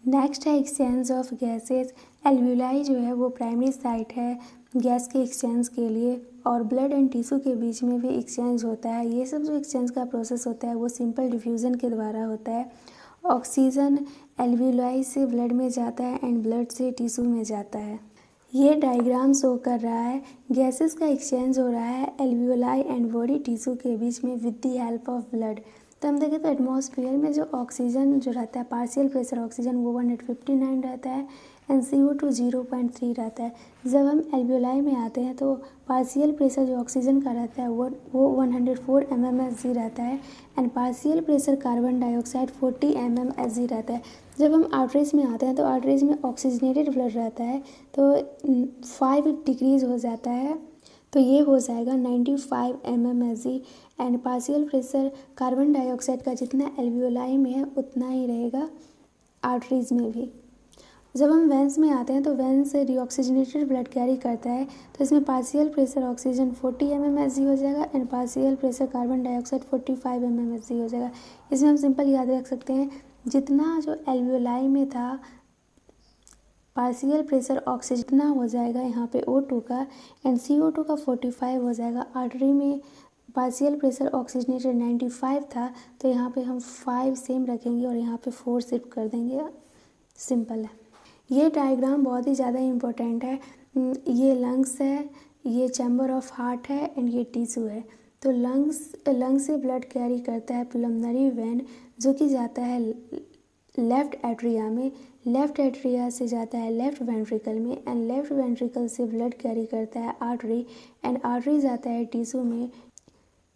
Next है exchange of gases. Alveoli जो है वो प्राइमरी साइट है गैस के एक्सचेंज के लिए, और ब्लड एंड टिश्यू के बीच में भी एक्सचेंज होता है। ये सब जो एक्सचेंज का प्रोसेस होता है वो सिंपल डिफ्यूज़न के द्वारा होता है। ऑक्सीजन एल्वियोलाई से ब्लड में जाता है एंड ब्लड से टिश्यू में जाता है। ये डायग्राम शो कर रहा है गैसेस का एक्सचेंज हो रहा है एल्वियोलाई एंड बॉडी टिश्यू के बीच में with the help of blood. तो हम देखें तो एटमॉस्फेयर में जो ऑक्सीजन जो रहता है पार्शियल प्रेशर ऑक्सीजन वो 159 रहता है एंड CO2 0.3 रहता है। जब हम एल्वियोलाई में आते हैं तो पार्शियल प्रेशर जो ऑक्सीजन का रहता है वो 104 mmHg रहता है and partial pressure carbon dioxide 40 mmHg रहता है। जब हम आर्टरीज में आते हैं तो आर्टरीज में ऑक्सीजनेटेड ब्लड रहता है तो 5 डिक्रीज हो जाता है, तो ये हो जाएगा 95 mmHg and partial pressure carbon dioxide का जितना एल्वियोलाई में है उतना ही रहेगा आर्टरीज में भी। जब हम वेंस में आते हैं तो वेंस से डीऑक्सीजनेटेड ब्लड कैरी करता है तो इसमें पार्शियल प्रेशर ऑक्सीजन 40 mmHg हो जाएगा and partial pressure carbon dioxide 45 mmHg हो जाएगा। इसमें हम सिंपल याद रख सकते हैं जितना जो एल्वियोलाई में था पार्शियल प्रेशर ऑक्सीजन जितना हो जाएगा यहाँ पे O2 का एंड CO2 का 45 हो जाएगा। आर्टरी में पार्शियल प्रेशर ऑक्सीजनेटेड 95 था तो यहाँ पे हम 5 सेम रखेंगे और यहाँ पे 4 शिफ्ट कर देंगे। सिंपल है। ये डायग्राम बहुत ही ज़्यादा इम्पोर्टेंट है। ये लंग्स है, ये चैम्बर ऑफ हार्ट है एंड ये टिश्यू है। तो लंग्स से ब्लड कैरी करता है पुलमनरी वेन जो कि जाता है लेफ़्ट एट्रिया में, लेफ़्ट एट्रिया से जाता है लेफ़्ट वेंट्रिकल में एंड लेफ़्ट वेंट्रिकल से ब्लड कैरी करता है आर्टरी एंड आर्टरी जाता है टिश्यू में,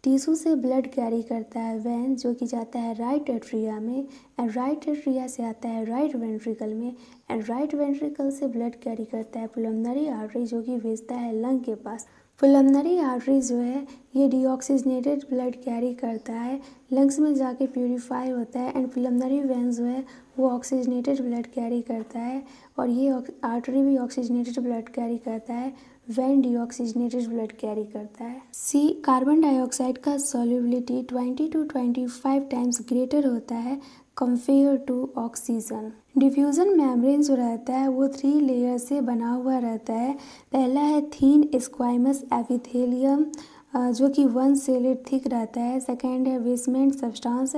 टिश्यू से ब्लड कैरी करता है वेन जो कि जाता है राइट एट्रिया में एंड राइट एट्रिया से आता है राइट वेंट्रिकल में एंड राइट वेंट्रिकल से ब्लड कैरी करता है पुलमनरी आर्टरी जो कि भेजता है लंग के पास। पुलमनरी आर्टरी जो है ये डीऑक्सीजनेटेड ब्लड कैरी करता है, लंग्स में जाके प्यूरिफाई होता है एंड पुलमनरी वेन जो है वो ऑक्सीजनेटेड ब्लड कैरी करता है और ये आर्टरी भी ऑक्सीजनेटेड ब्लड कैरी करता है, वेन डीऑक्सीजनेटेड ब्लड कैरी करता है। सी कार्बन डाइऑक्साइड का सॉल्युबिलिटी 20 to 25 टाइम्स ग्रेटर होता है compare to oxygen. Diffusion membrane जो रहता है वो 3 लेयर से बना हुआ रहता है। पहला है थीन स्क्वाइमस एपिथेलियम जो कि 1 सेलेड थिक रहता है, सेकेंड है बेसमेंट सब्सटेंस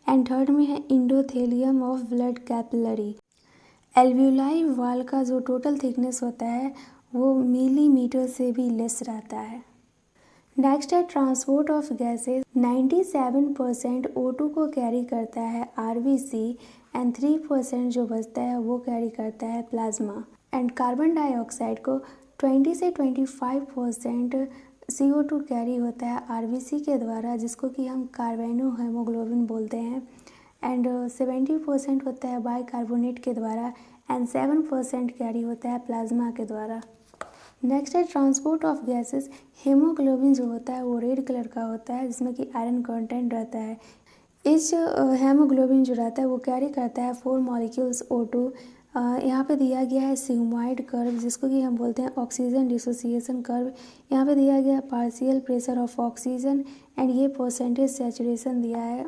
एंड थर्ड में है इंडोथेलियम ऑफ ब्लड कैपिलरी। एल्वियोलाई वाल का जो टोटल थिकनेस होता है वो मिलीमीटर से भी लेस रहता है। नेक्स्ट है ट्रांसपोर्ट ऑफ गैसेस। 97% O2 को कैरी करता है RBC एंड 3% जो बचता है वो कैरी करता है प्लाज्मा एंड कार्बन डाइऑक्साइड को 20 से 25% CO2 कैरी होता है RBC के द्वारा जिसको कि हम कार्बोनो हेमोग्लोबिन बोलते हैं एंड 70% होता है बाइकार्बोनेट के द्वारा एंड 7% कैरी होता है प्लाज्मा के द्वारा। नेक्स्ट है ट्रांसपोर्ट ऑफ गैसेस। हेमोग्लोबिन जो होता है वो रेड कलर का होता है जिसमें कि आयरन कंटेंट रहता है। इस हेमोग्लोबिन जो रहता है वो कैरी करता है 4 मॉलिक्यूल्स O2। यहाँ पे दिया गया है सिग्मॉइड कर्व जिसको कि हम बोलते हैं ऑक्सीजन डिसोसिएशन कर्व। यहाँ पे दिया गया partial pressure of oxygen and ये परसेंटेज सैचुरेशन दिया है।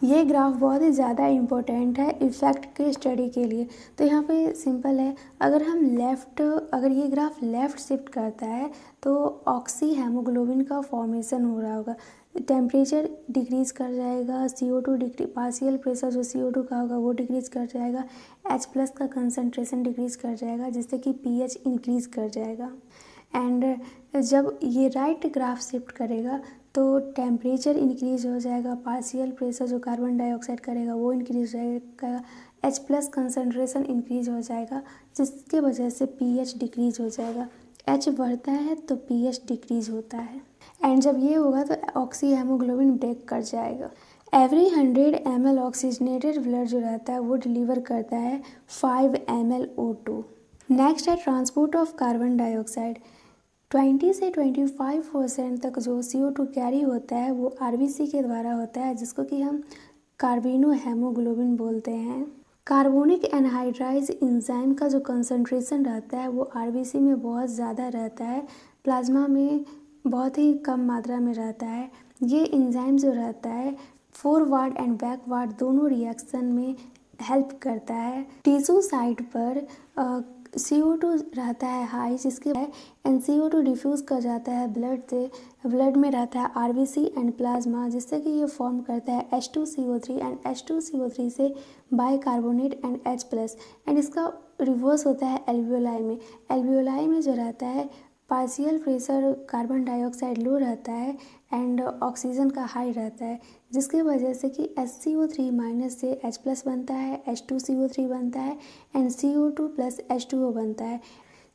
ये ग्राफ बहुत ही ज़्यादा इम्पोर्टेंट है इफ़ेक्ट के स्टडी के लिए। तो यहाँ पे सिंपल है, अगर ये ग्राफ लेफ़्ट शिफ्ट करता है तो ऑक्सी हेमोग्लोबिन का फॉर्मेशन हो रहा होगा, टेम्परेचर डिक्रीज़ कर जाएगा, CO2 पार्शियल प्रेशर जो CO2 का होगा वो डिक्रीज़ कर जाएगा, H+ का कंसनट्रेशन डिक्रीज़ कर जाएगा जिससे कि pH इंक्रीज़ कर जाएगा एंड जब ये राइट ग्राफ शिफ्ट करेगा तो टेम्परेचर इंक्रीज़ हो जाएगा, पार्शियल प्रेशर जो कार्बन डाइऑक्साइड करेगा वो इंक्रीज़ हो जाएगा, H+ कंसनट्रेशन इंक्रीज़ हो जाएगा जिसके वजह से pH डिक्रीज़ हो जाएगा। H बढ़ता है तो pH डिक्रीज़ होता है एंड जब ये होगा तो ऑक्सी हेमोग्लोबिन ब्रेक कर जाएगा। एवरी 100 ml ऑक्सीजनेटेड ब्लड जो रहता है वो डिलीवर करता है 5 ml O2। नेक्स्ट है ट्रांसपोर्ट ऑफ कार्बन डाइऑक्साइड। 20 से 25% तक जो CO2 कैरी होता है वो RBC के द्वारा होता है जिसको कि हम कार्बिनो हेमोग्लोबिन बोलते हैं। कार्बोनिक एनहाइड्राइज एंजाइम का जो कंसंट्रेशन रहता है वो RBC में बहुत ज़्यादा रहता है, प्लाज्मा में बहुत ही कम मात्रा में रहता है। ये एंजाइम जो रहता है फॉरवर्ड एंड बैकवर्ड दोनों रिएक्शन में हेल्प करता है। टिश्यू साइड पर CO2 रहता है हाई, जिसके एंड CO2 डिफ्यूज़ कर जाता है ब्लड से। ब्लड में रहता है RBC एंड प्लाज्मा, जिससे कि ये फॉर्म करता है H2CO3 एंड H2CO3 से बाइकार्बोनेट एंड H+ एंड इसका रिवर्स होता है एल्वियोलाई में। एल्वियोलाई में जो रहता है पार्शियल प्रेशर कार्बन डाइऑक्साइड लो रहता है एंड ऑक्सीजन का हाई रहता है, जिसकी वजह से कि HCO3- से H+ बनता है, H2CO3 बनता है एंड CO2 + H2O बनता है।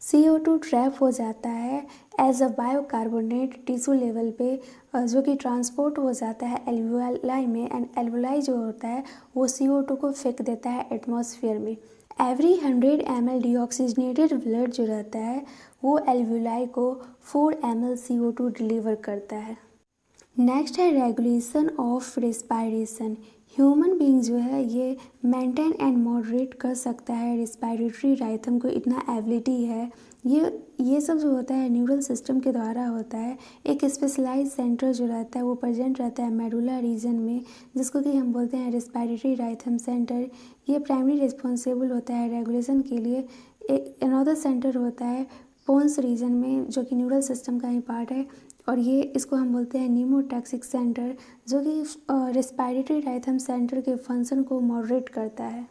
CO2 ट्रैप हो जाता है as a bicarbonate tissue level पे, जो कि ट्रांसपोर्ट हो जाता है एल्वियोलाई में एंड एल्वियोलाई जो होता है वो CO2 को फेंक देता है एटमॉस्फेयर में। एवरी 100 ml डीऑक्सीजनेटेड ब्लड जो रहता है वो एल्वियोलाई को 4 ml CO2 डिलीवर करता है। नेक्स्ट है regulation of respiration. Human being जो है ये मेंटेन एंड मॉडरेट कर सकता है रेस्पायरेटरी राइथम को, इतना एबिलिटी है। ये सब जो होता है न्यूरल सिस्टम के द्वारा होता है। एक स्पेशलाइज सेंटर जो रहता है वो प्रेजेंट रहता है मेडुला रीजन में, जिसको कि हम बोलते हैं रेस्पायरेटरी राइथम सेंटर। ये प्राइमरी रिस्पॉन्सिबल होता है रेगुलेशन के लिए। एक अनदर सेंटर होता है पोन्स रीजन में, जो कि न्यूरल सिस्टम का ही पार्ट है, और ये इसको हम बोलते हैं न्यूमोटैक्सिक सेंटर, जो कि रेस्पायरेटरी राइथम सेंटर के फंक्शन को मॉडरेट करता है।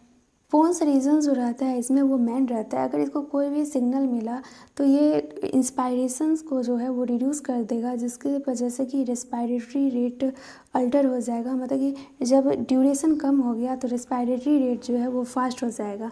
पोन्स रीजन जो रहता है इसमें वो मेन रहता है। अगर इसको कोई भी सिग्नल मिला तो ये इंस्पायरेशंस को जो है वो रिड्यूस कर देगा, जिसकी वजह से कि रेस्पायरेटरी रेट अल्टर हो जाएगा। मतलब कि जब ड्यूरेशन कम हो गया तो रेस्पायरेटरी रेट जो है वो फास्ट हो जाएगा।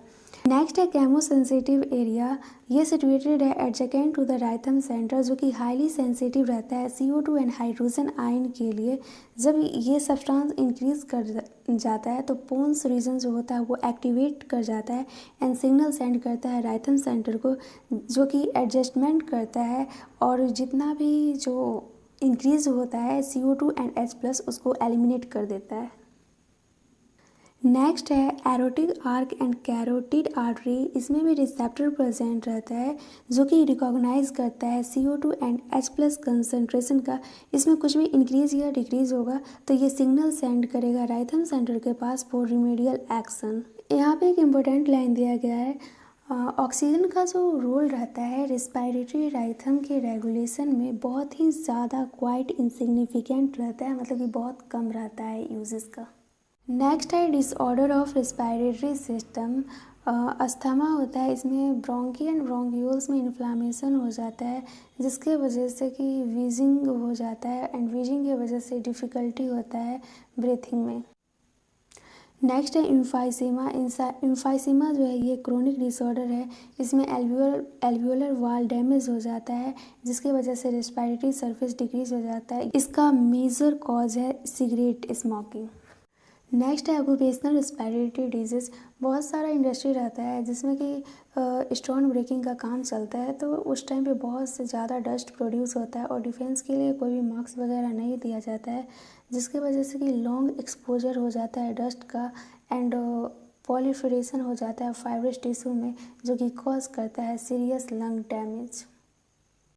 नेक्स्ट है केमोसेंसिटिव एरिया। ये सिचुएटेड है एडजेकेंट टू द राइथम सेंटर, जो कि हाईली सेंसिटिव रहता है CO2 एंड हाइड्रोजन आयन के लिए। जब ये सब्सटेंस इंक्रीज कर जाता है तो पोन्स रीजन जो होता है वो एक्टिवेट कर जाता है एंड सिग्नल सेंड करता है राइथम सेंटर को, जो कि एडजस्टमेंट करता है और जितना भी जो इंक्रीज होता है CO2 एंड H+ उसको एलिमिनेट कर देता है। नेक्स्ट है aortic arch and carotid artery. इसमें भी रिसेप्टर प्रेजेंट रहता है, जो कि रिकॉग्नाइज करता है CO2 एंड H+ कंसनट्रेशन का। इसमें कुछ भी इंक्रीज या डिक्रीज होगा तो ये सिग्नल सेंड करेगा राइथम सेंटर के पास फॉर रिमेडियल एक्शन। यहाँ पे एक इम्पोर्टेंट लाइन दिया गया है, ऑक्सीजन का जो रोल रहता है रिस्पायरेटरी राइथम के रेगुलेशन में बहुत ही ज़्यादा क्वाइट इनसिग्निफिकेंट रहता है, मतलब कि बहुत कम रहता है यूजेस का। नेक्स्ट है disorder of respiratory system. Asthma होता है, इसमें ब्रोंकी एंड ब्रोंक्यूल्स में इन्फ्लामेशन हो जाता है, जिसके वजह से कि वीजिंग हो जाता है एंड वीजिंग की वजह से डिफ़िकल्टी होता है ब्रीथिंग में। नेक्स्ट है इम्फाइसीमा। इम्फाइसीमा जो है ये क्रोनिक डिसऑर्डर है। इसमें एल्वियोलर वाल डैमेज हो जाता है, जिसकी वजह से रेस्पायरेटरी सरफेस डिक्रीज हो जाता है। इसका मेजर कॉज है सिगरेट स्मोकिंग। नेक्स्ट है ऑक्यूपेशनल रेस्पायरेटरी डिजीज़। बहुत सारा इंडस्ट्री रहता है जिसमें कि स्टोन ब्रेकिंग का काम चलता है, तो उस टाइम पे बहुत से ज़्यादा डस्ट प्रोड्यूस होता है और डिफेंस के लिए कोई भी मार्क्स वगैरह नहीं दिया जाता है, जिसकी वजह से कि लॉन्ग एक्सपोजर हो जाता है डस्ट का एंड पॉलीफरेशन हो जाता है फाइब्रस टिश्यू में, जो कि कॉज करता है सीरियस लंग डैमेज।